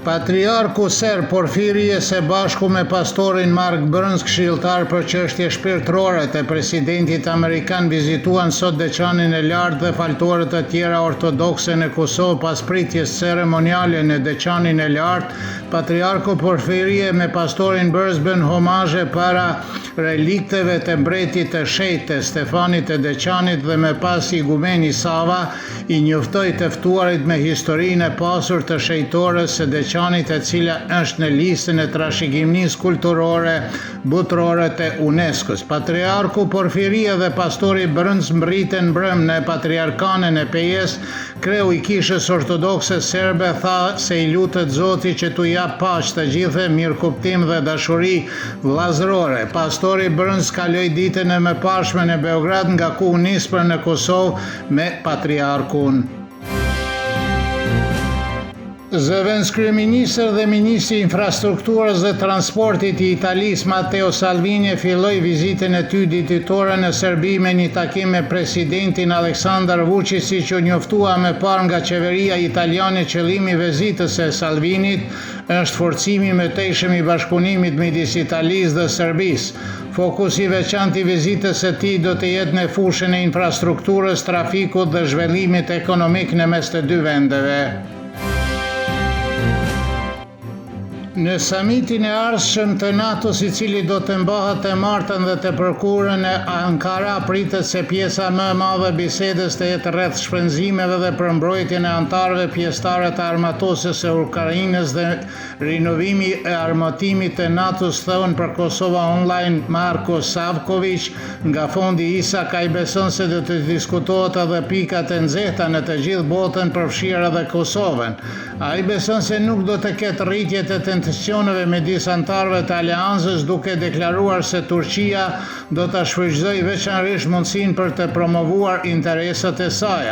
Patriarku Serb Porfirie së bashku me pastorin Mark Burns, këshilltar për çështje shpirtërore të presidentit amerikan, vizituan sot deçanin e lartë dhe faltorët të tjera ortodokse në Kosovë pas pritjes ceremoniale në deçanin e lartë. Patriarku Porfirie me pastorin Burns bën homazhe para relikteve të mbretit të shenjtë të Stefanit të deçanit dhe më pas igumeni Sava i njoftoi të ftuarit me historinë e pasur të shenjtores së deçanit, e cila është në listën e trashëgimisë kulturore botërore të UNESCO-s. Patriarku Porfirie dhe pastori Burns mbritën mbrëm në patriarkanën e Pejes. Kreu i kishës ortodokse serbe tha se i lutet Zotit që t'u jap paqe të gjithë, mirëkuptim dhe dashuri vllazërore. Pastori Burns kaloi ditën e mëparshme në Beograd, nga ku u nis për në Kosovë me patriarkun. Zëvendës kryeministër dhe ministri i infrastrukturës dhe transportit i Italisë Matteo Salvini filloi vizitën e tij ditore në Serbi me një takim me presidentin Aleksandar Vučić, që u njoftua më parë nga qeveria italiane. Qëllimi i vizitës së Salvinit është forcimi i mëtejshëm i bashkëpunimit midis Italisë dhe Serbisë. Fokusi i veçantë i vizitës së tij do të jetë në fushën e infrastrukturës, trafikut dhe zhvillimit ekonomik në mes të dy vendeve. Në samitin e ardhshëm të NATO-s, i cili do të mbahet të martën dhe të mërkurën në Ankara, pritet se pjesa më e madhe e bisedës të jetë rreth shpenzimeve dhe përmbrojtjen e anëtarëve pjesëtarë të armatosjes së Ukrainës dhe rinovimi e armatimit të NATO-s, thonë për Kosova Online Marko Savković nga fondi ISA. Ai beson se do të diskutohet edhe pikat e nxehta në të gjithë botën, përfshirë edhe Kosovën. Ai beson se nuk do të ketë rritje të tensioneve midis anëtarëve të aleancës, duke deklaruar se Turqia do ta shfrytëzojë veçanërisht mundësinë për të promovuar interesat e saj.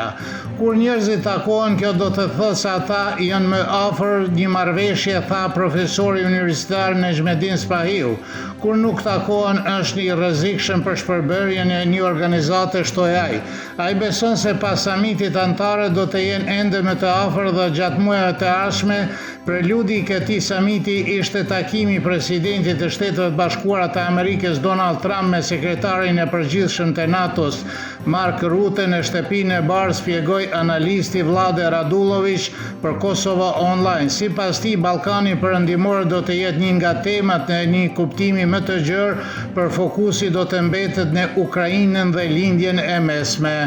Kur njerëzit takohen, kjo do të thotë se ata janë më afër një marrëveshje, tha profesori universitar Nejmedin Spahiu. Kur nuk takohen, është i rrezikshëm për shpërbërjen e një organizate, shtoi ai. Ai beson se pas samitit anëtarët do të jenë ende më të afër dhe gjatë muajve të ardhshme. Preludi i këtij samiti ishte takimi i presidentit të Shtetit Bashkuara të Amerikës Donald Trump me sekretarin e përgjithshëm të NATO-s Mark Rutte në shtëpinë e Bardhë, shpjegoi analisti Vlade Radulović për Kosova Online. Sipas tij, Ballkani Perëndimor do të jetë një nga temat në një kuptimi më të gjerë, për fokusi do të mbetet në Ukrainën dhe lindjen e mesme.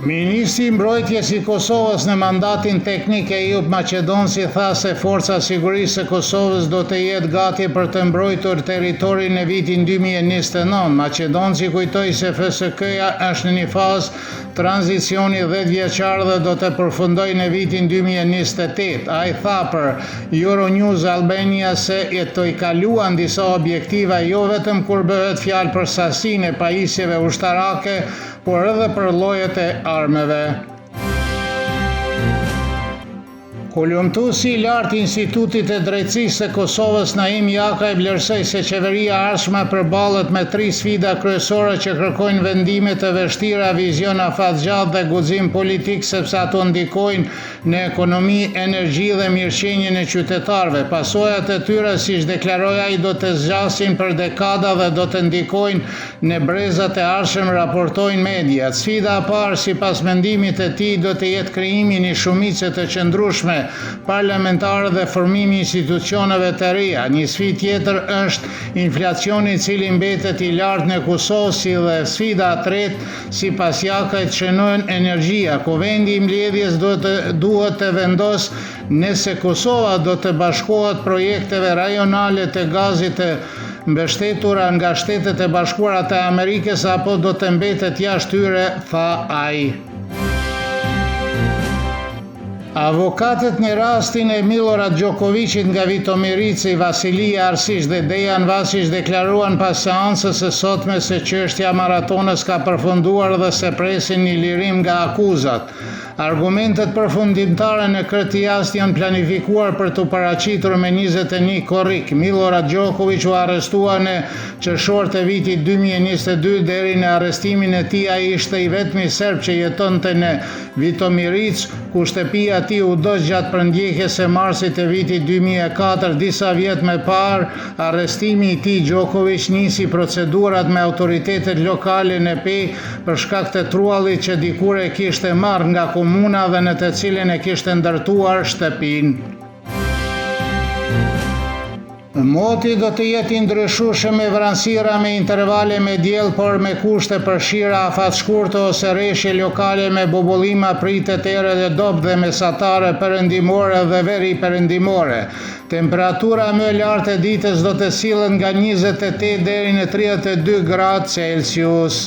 Ministri i Mbrojtjes i Kosovës në mandatin teknik Eyüp Maqedonci tha se Forca Sigurisë së Kosovës do të jetë gati për të mbrojtur territorin në vitin 2029. Maqedonci kujtoi se FSK-ja është në një fazë tranzicioni 10 vjeçar dhe do të përfundojë në vitin 2028. Ai tha për Euronews Albania se i kaluan disa objektiva, jo vetëm kur bëhet fjalë për sasinë e pajisjeve ushtarake, por edhe për llojet e armëve. Kulumtuesi i lartë i Institutit të Drejtësisë së Kosovës Naim Jaka e vlerësoi se qeveria e ardhshme përballet me 3 sfida kryesore që kërkojnë vendime të vështira, vizion afatgjatë dhe guxim politik, sepse ato ndikojnë në ekonomi, energji dhe mirëqenien e qytetarëve. Pasojat e tyre, siç deklaroi ai, do të zgjasin për dekada dhe do të ndikojnë në brezat e ardhshëm, raportojnë mediat. Sfida e parë, sipas mendimit të tij, do të jetë krijimi një shumice të qëndrueshme parlamentare dhe formimi i institucioneve të reja. Një sfidë tjetër është inflacioni, i cili mbetet i lartë në Kosovë, si dhe sfida e tretë, sipas Jakajt, shënohen energjia, ku vendi i mbledhjes duhet të vendosë nëse Kosova do të bashkohet projekteve rajonale të gazit të mbështetura nga Shtetet e Bashkuara të Amerikës apo do të mbetet jashtë tyre, tha ai. Avokatët në rastin e Milorad Djokovicit nga Vitomirici, Vasilija Arsic dhe Dejan Vasic deklaruan pas seancës së sotme se çështja maratonës ka përfunduar dhe se presin një lirim nga akuzat. Argumentet përfundimtare në këtë rast janë planifikuar për të paraqitur me 21 korrik. Milorad Djokovic u arrestua në qershor të vitit 2022. Deri në arrestimin e tij ai ishte i vetmi serb që jetonte në Vitomiric, ku shtëpia e tij u dos gjatë përndjekjes së marsit të vitit 2004. Disa vjet më parë arrestimi i tij, Djokovic nisi procedurat me autoritetet lokale në Pejë për shkak të trullit që dikur e kishte marrë nga komuna dhe në të cilin e kishte ndërtuar shtëpinë. Moti do të jetë i ndryshueshëm me vranësira me intervale me diell, por me kushte përfshira afatshkurtë ose rreshje lokale me bubullima pritet erë dhe dobët dhe mesatare perëndimore dhe veriperëndimore. Temperatura më e lartë e ditës do të sillet nga 28 deri në 32 gradë Celsius.